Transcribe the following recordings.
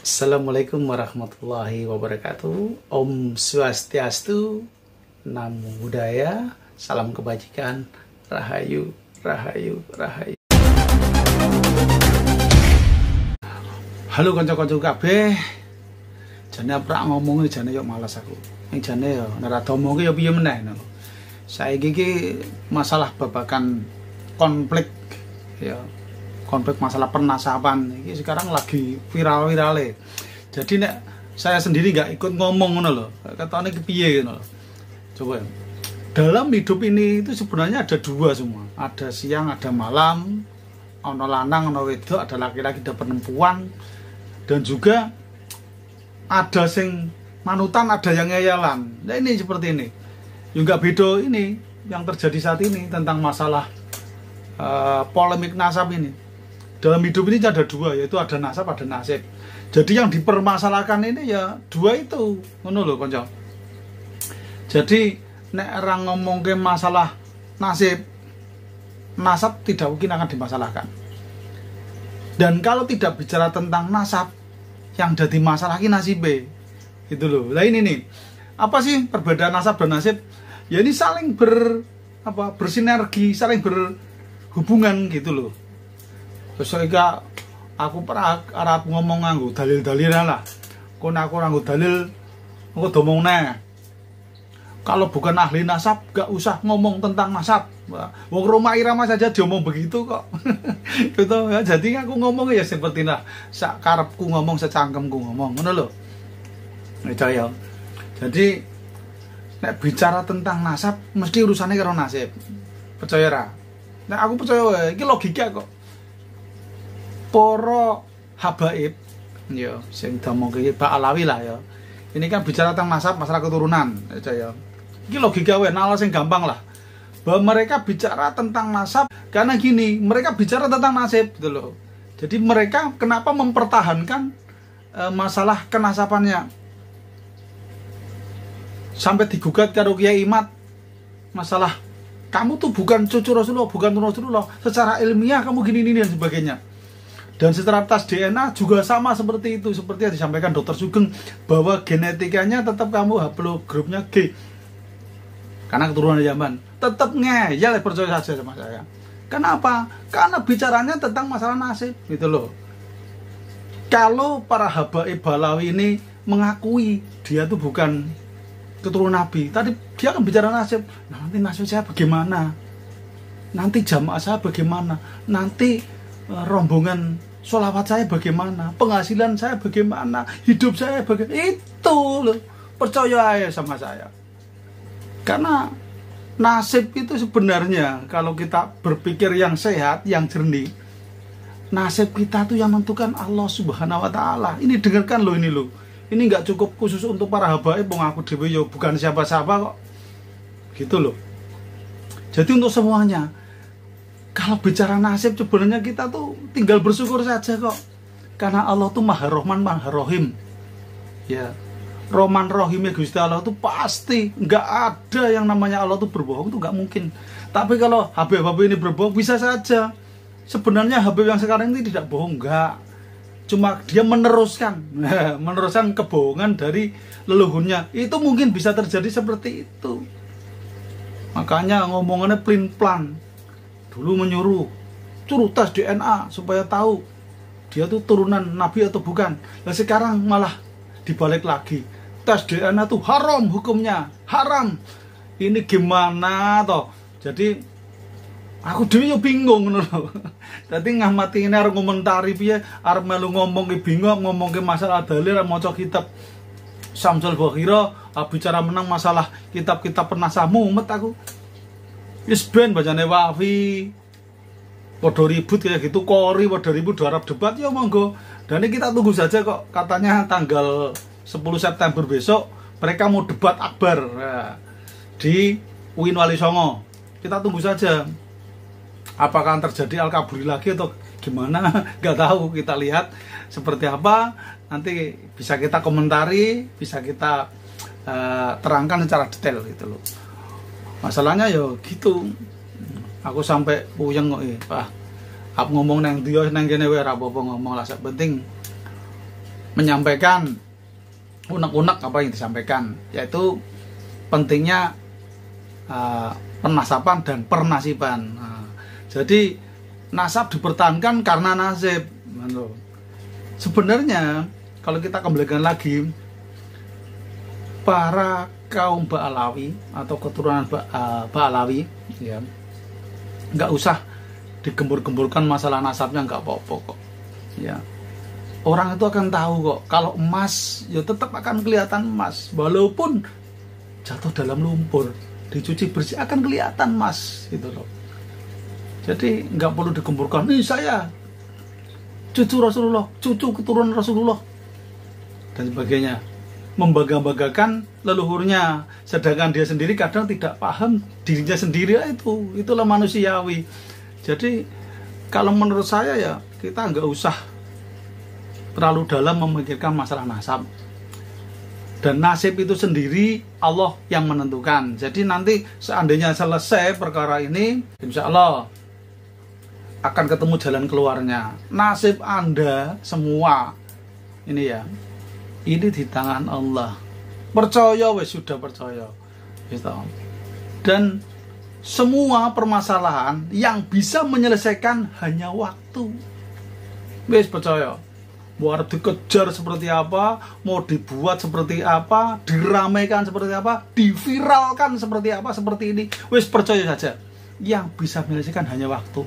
Assalamualaikum warahmatullahi wabarakatuh. Om Swastiastu, Namo Buddhaya, salam kebajikan, Rahayu, Rahayu, Rahayu. Halo kanca-kanca kabeh. Jane prak ngomong jane yo malas aku. Ning jane yo nek ngomong yo piye meneh no. Saiki iki masalah babakan konflik ya. Konflik masalah pernasapan ini sekarang lagi viral-virale. Jadi nek saya sendiri nggak ikut ngomong ngono lho. Katanya kepiye ngono lho. Coba. Dalam hidup ini itu sebenarnya ada dua semua. Ada siang, ada malam. Ono lanang, ono wedok, ada laki-laki, ada perempuan. Dan juga ada sing manutan, ada yang ngeyalan. Nah ini seperti ini. Juga beda ini yang terjadi saat ini tentang masalah polemik nasab ini. Dalam hidup ini ada dua, yaitu ada nasab, ada nasib. Jadi yang dipermasalahkan ini ya dua itu, ngono lho kanca. Jadi nek orang ngomong ke masalah nasib, nasab tidak mungkin akan dimasalahkan. Dan kalau tidak bicara tentang nasab, yang jadi masalah ini nasibe, gitu loh. Nah ini nih, apa sih perbedaan nasab dan nasib? Ya ini saling bersinergi, saling berhubungan gitu loh. Soalnya aku pernah arep ngomong nganggo dalil-dalilan lah. Kon aku nganggo dalil aku domong neh. Kalau bukan ahli nasab gak usah ngomong tentang nasab. Wong Roma Irama saja diomong begitu kok. Gitu ya. Jadi aku ngomong ya seperti lah sak karepku ngomong, secangkemku ngomong, ngono lho. Percaya. Jadi nek bicara tentang nasab mesti urusannya karo nasib. Percaya ra? Nek aku percaya iki logika kok. Poro habaib ya sing domongke Pak Alawi lah ya. Ini kan bicara tentang nasab, masalah keturunan ya. Ini logika wae, nalar sing gampang lah. Bahwa mereka bicara tentang nasab karena gini, mereka bicara tentang nasib gitu loh. Jadi mereka kenapa mempertahankan masalah kenasabannya? Sampai digugat karo Kiai Imat masalah kamu tuh bukan cucu Rasulullah, bukan turun Rasulullah. Secara ilmiah kamu gini dan sebagainya. Dan setelah tes DNA juga sama seperti itu. Seperti yang disampaikan Dr. Sugeng, bahwa genetikanya tetap kamu haplogrupnya G. Karena keturunan zaman. Tetap ngeyel, percaya saja sama saya. Kenapa? Karena bicaranya tentang masalah nasib. Gitu loh. Kalau para habaib Balawi ini mengakui dia tuh bukan keturunan Nabi. Tadi dia akan bicara nasib. Nah, nanti nasib saya bagaimana? Nanti jamaah saya bagaimana? Nanti rombongan sholawat saya bagaimana, penghasilan saya bagaimana, hidup saya bagaimana, itu loh, percaya aja sama saya. Karena nasib itu sebenarnya kalau kita berpikir yang sehat, yang jernih, nasib kita tuh yang menentukan Allah Subhanahu Wa Taala. Ini dengarkan loh ini loh, ini nggak cukup khusus untuk para habaib, aku dewe yo bukan siapa-siapa kok, gitu loh. Jadi untuk semuanya. Kalau bicara nasib sebenarnya kita tuh tinggal bersyukur saja kok. Karena Allah tuh Maha Rahman, Maha Rahim. Ya. Rahman Rahimnya Gusti Allah tuh pasti nggak ada yang namanya Allah tuh berbohong, tuh nggak mungkin. Tapi kalau Habib-habib ini berbohong bisa saja. Sebenarnya Habib yang sekarang ini tidak bohong, enggak. Cuma dia meneruskan kebohongan dari leluhurnya. Itu mungkin bisa terjadi seperti itu. Makanya ngomongannya plin-plan. Dulu menyuruh tes DNA supaya tahu dia tuh turunan Nabi atau bukan. Nah sekarang malah dibalik lagi, tes DNA tuh haram hukumnya, haram. Ini gimana toh? Jadi aku dhewe yo bingung ngono lho. Dadi ngamati ini arep komentari piye, arep melu ngomong ki bingung, ngomong ke masalah dalil, maca kitab Syamsul Bakhira, bicara menang masalah kitab-kitab pernah mumet aku. Wis ben bacane Wafi. Podo ribut kayak gitu, Kori podo ribut harap debat ya monggo. Dan ini kita tunggu saja kok. Katanya tanggal 10 September besok mereka mau debat akbar di UIN Wali Songo. Kita tunggu saja. Apakah terjadi Al-Kaburi lagi atau gimana? Gak tahu, kita lihat seperti apa. Nanti bisa kita komentari, bisa kita terangkan secara detail gitu loh. Masalahnya ya gitu. Aku sampai puyeng kok Pak. Aku ngomong nang dia nang kene wae ora apa-apa ngomong lah, sak penting menyampaikan unek-unek apa yang disampaikan, yaitu pentingnya penasapan dan pernasiban. Jadi nasab dipertahankan karena nasib. Sebenarnya kalau kita kembalikan lagi, para kaum Ba'alawi atau keturunan Ba'alawi, ya, nggak usah digembur-gemburkan masalah nasabnya, nggak apa-apa kok. Ya, orang itu akan tahu kok. Kalau emas, ya tetap akan kelihatan emas, walaupun jatuh dalam lumpur, dicuci bersih akan kelihatan emas, gitu loh. Jadi nggak perlu digemburkan. Nih saya cucu Rasulullah, cucu keturunan Rasulullah, dan sebagainya. Membangga-banggakan leluhurnya, sedangkan dia sendiri kadang tidak paham dirinya sendiri. Itulah manusiawi. Jadi kalau menurut saya ya, kita nggak usah terlalu dalam memikirkan masalah nasab. Dan nasib itu sendiri Allah yang menentukan. Jadi nanti seandainya selesai perkara ini, insya Allah akan ketemu jalan keluarnya. Nasib Anda semua ini ya, ini di tangan Allah. Percaya wes, sudah percaya gitu. Dan semua permasalahan yang bisa menyelesaikan hanya waktu. Wes percaya. Mau dikejar seperti apa, mau dibuat seperti apa, diramaikan seperti apa, diviralkan seperti apa, seperti ini, wes percaya saja. Yang bisa menyelesaikan hanya waktu.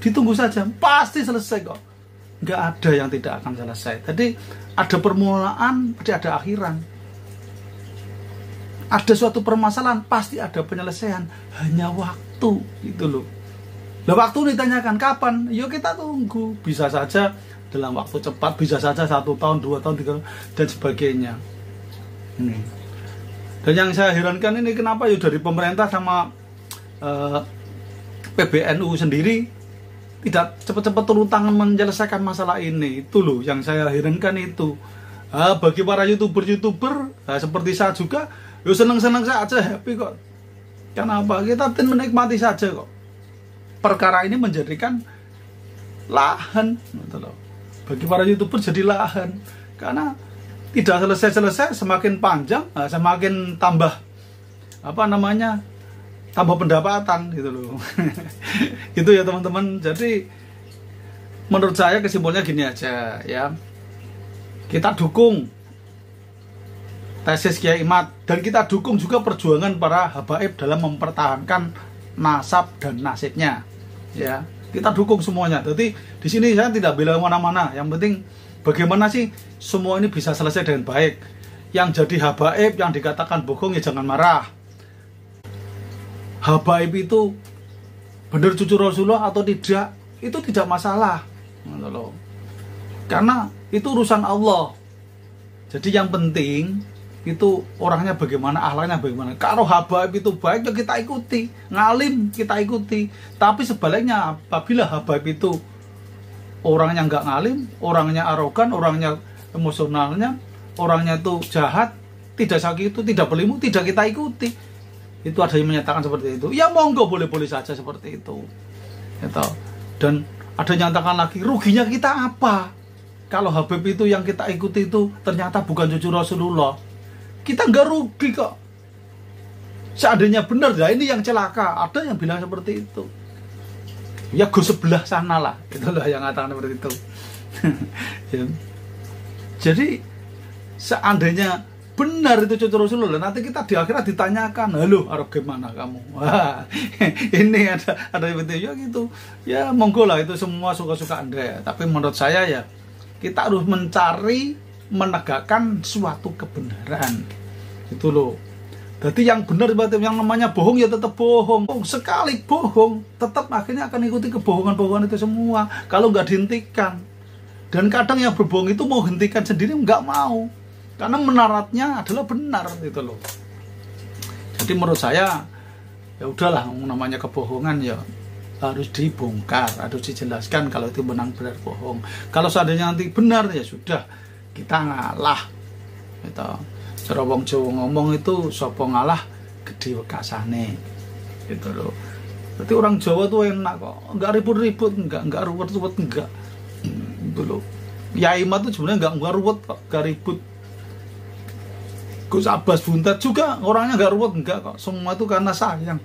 Ditunggu saja, pasti selesai kok. Nggak ada yang tidak akan selesai. Jadi ada permulaan, pasti ada akhiran. Ada suatu permasalahan, pasti ada penyelesaian. Hanya waktu, gitu loh. Nah, waktu ditanyakan kapan? Yuk kita tunggu. Bisa saja dalam waktu cepat, bisa saja 1 tahun, 2 tahun, 3 tahun, dan sebagainya. Dan yang saya herankan ini, kenapa ya dari pemerintah sama PBNU sendiri tidak cepat-cepat turun tangan menyelesaikan masalah ini. Itu loh yang saya herankan itu. Bagi para youtuber seperti saya juga, ya senang-senang saja, happy kok. Kenapa? Kita menikmati saja kok. Perkara ini menjadikan lahan, gitu loh. Bagi para youtuber jadi lahan, karena tidak selesai-selesai, semakin panjang, semakin tambah tambah pendapatan, gitu loh. Gitu ya teman-teman. Jadi menurut saya kesimpulannya gini aja ya, kita dukung tesis Kiai Imad, dan kita dukung juga perjuangan para habaib dalam mempertahankan nasab dan nasibnya ya. Kita dukung semuanya. Jadi di sini saya tidak bela mana-mana. Yang penting bagaimana sih semua ini bisa selesai dengan baik. Yang jadi habaib, yang dikatakan bohong, ya jangan marah. Habaib itu benar cucu Rasulullah atau tidak, itu tidak masalah. Karena itu urusan Allah. Jadi yang penting itu orangnya bagaimana, akhlaknya bagaimana. Kalau habaib itu baik, ya kita ikuti. Ngalim kita ikuti. Tapi sebaliknya, apabila habaib itu orangnya nggak ngalim, orangnya arogan, orangnya emosionalnya, orangnya itu jahat, tidak sakit itu, tidak berilmu, tidak kita ikuti. Itu ada yang menyatakan seperti itu. Ya monggo, boleh-boleh saja seperti itu. Gitu. Dan ada yang nyatakan lagi, ruginya kita apa? Kalau habaib itu yang kita ikuti itu ternyata bukan cucu Rasulullah, kita nggak rugi kok. Seandainya benar, ya ini yang celaka. Ada yang bilang seperti itu. Ya go sebelah sana lah. Itulah yang ngatakan seperti itu. Ya. Jadi seandainya benar itu cucu Rasulullah, nanti kita di akhirat ditanyakan, halo Arab gimana kamu? Wah, ini ada seperti ya gitu. Ya monggo lah, itu semua suka-suka Anda ya. Tapi menurut saya ya, kita harus mencari menegakkan suatu kebenaran, itu loh. Jadi yang benar, yang namanya bohong ya tetap bohong. Sekali bohong, tetap akhirnya akan ikuti kebohongan-bohongan itu semua kalau nggak dihentikan. Dan kadang yang berbohong itu mau hentikan sendiri nggak mau, karena menaratnya adalah benar, gitu loh. Jadi menurut saya ya udahlah, namanya kebohongan ya harus dibongkar, harus dijelaskan kalau itu benar-benar bohong. Kalau seandainya nanti benar, ya sudah, kita ngalah gitu. Cara wong Jawa ngomong itu, sapa ngalah gede wekasane, gitu loh. Berarti orang Jawa tuh enak kok, enggak ribut-ribut, enggak ruwet-ruwet, enggak, gitu loh. Ya Imat tuh sebenarnya nggak ruwet kok, nggak ribut. Gus Abbas Buntet juga orangnya nggak ruwet, nggak kok. Semua itu karena sayang.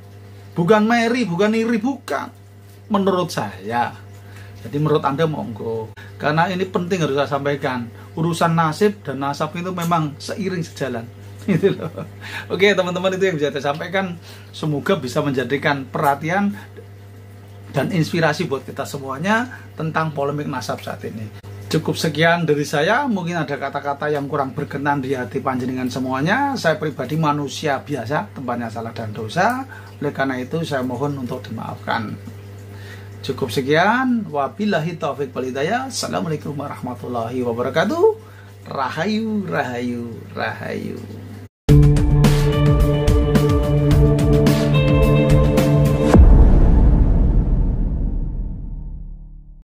Bukan meri, bukan iri, bukan. Menurut saya. Jadi menurut Anda monggo. Karena ini penting harus saya sampaikan. Urusan nasib dan nasab itu memang seiring sejalan. Gitu loh. Oke teman-teman, itu yang bisa saya sampaikan. Semoga bisa menjadikan perhatian dan inspirasi buat kita semuanya tentang polemik nasab saat ini. Cukup sekian dari saya. Mungkin ada kata-kata yang kurang berkenan di hati panjenengan semuanya. Saya pribadi manusia biasa, tempatnya salah dan dosa. Oleh karena itu saya mohon untuk dimaafkan. Cukup sekian. Wabillahi taufiq wal hidayah. Assalamualaikum warahmatullahi wabarakatuh. Rahayu, rahayu, rahayu.